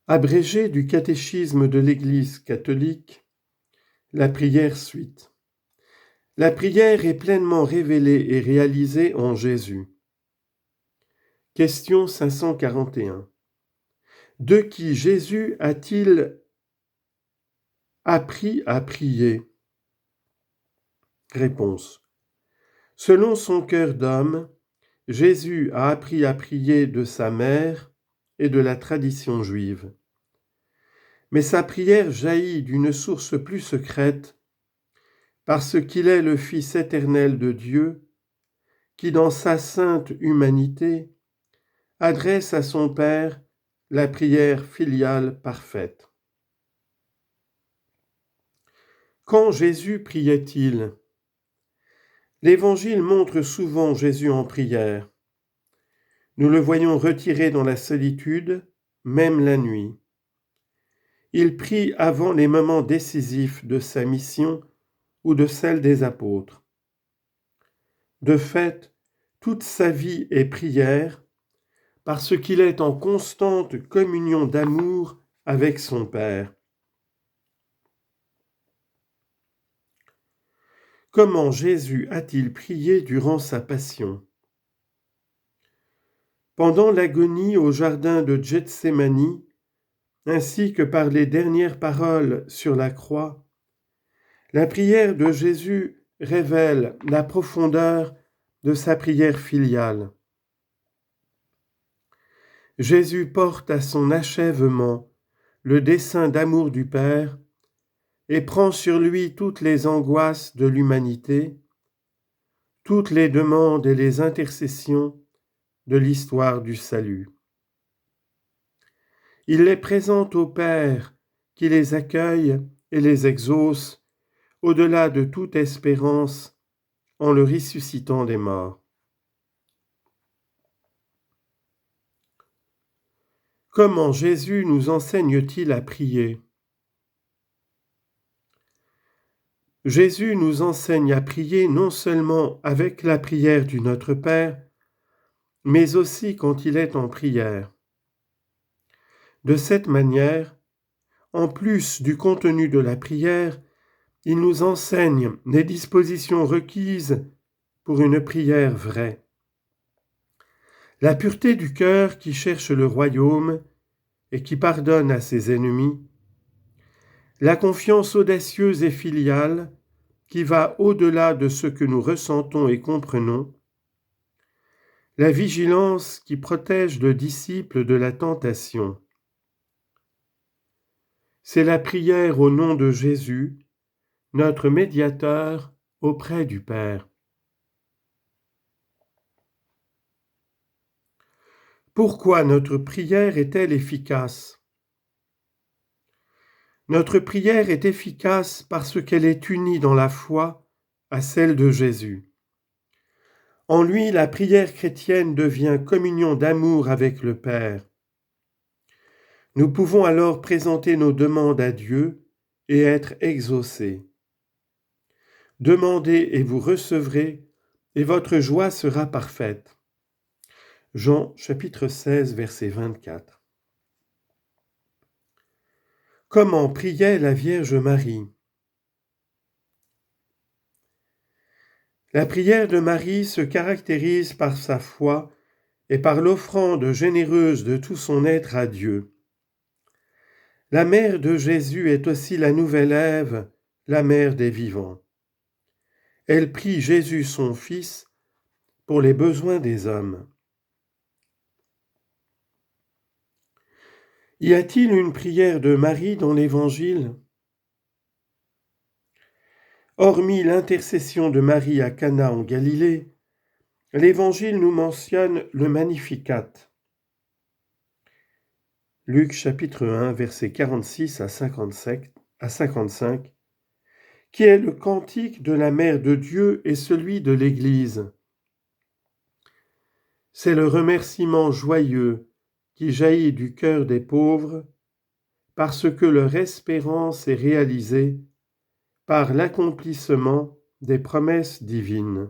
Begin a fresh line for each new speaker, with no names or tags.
Abrégé du catéchisme de l'Église catholique, la prière suite. La prière est pleinement révélée et réalisée en Jésus. Question 541. De qui Jésus a-t-il appris à prier? Réponse. Selon son cœur d'homme, Jésus a appris à prier de sa mère et de la tradition juive. Mais sa prière jaillit d'une source plus secrète, parce qu'il est le Fils éternel de Dieu, qui dans sa sainte humanité adresse à son Père la prière filiale parfaite. Quand Jésus priait-il? L'Évangile montre souvent Jésus en prière. Nous le voyons retiré dans la solitude, même la nuit. Il prie avant les moments décisifs de sa mission ou de celle des apôtres. De fait, toute sa vie est prière parce qu'il est en constante communion d'amour avec son Père. Comment Jésus a-t-il prié durant sa passion? Pendant l'agonie au jardin de Gethsémani, ainsi que par les dernières paroles sur la croix, la prière de Jésus révèle la profondeur de sa prière filiale. Jésus porte à son achèvement le dessein d'amour du Père et prend sur lui toutes les angoisses de l'humanité, toutes les demandes et les intercessions de l'histoire du salut. Il les présente au Père qui les accueille et les exauce au-delà de toute espérance en le ressuscitant des morts. Comment Jésus nous enseigne-t-il à prier? Jésus nous enseigne à prier non seulement avec la prière du Notre Père, mais aussi quand il est en prière. De cette manière, en plus du contenu de la prière, il nous enseigne les dispositions requises pour une prière vraie. La pureté du cœur qui cherche le royaume et qui pardonne à ses ennemis, la confiance audacieuse et filiale qui va au-delà de ce que nous ressentons et comprenons, la vigilance qui protège le disciple de la tentation. C'est la prière au nom de Jésus, notre médiateur auprès du Père. Pourquoi notre prière est-elle efficace? Notre prière est efficace parce qu'elle est unie dans la foi à celle de Jésus. En lui, la prière chrétienne devient communion d'amour avec le Père. Nous pouvons alors présenter nos demandes à Dieu et être exaucés. Demandez et vous recevrez, et votre joie sera parfaite. Jean chapitre 16, verset 24. Comment priait la Vierge Marie? La prière de Marie se caractérise par sa foi et par l'offrande généreuse de tout son être à Dieu. La mère de Jésus est aussi la nouvelle Ève, la mère des vivants. Elle prie Jésus son Fils pour les besoins des hommes. Y a-t-il une prière de Marie dans l'Évangile? Hormis l'intercession de Marie à Cana en Galilée, l'Évangile nous mentionne le Magnificat. Luc chapitre 1, versets 46 à 55, qui est le cantique de la Mère de Dieu et celui de l'Église. C'est le remerciement joyeux qui jaillit du cœur des pauvres parce que leur espérance est réalisée par l'accomplissement des promesses divines.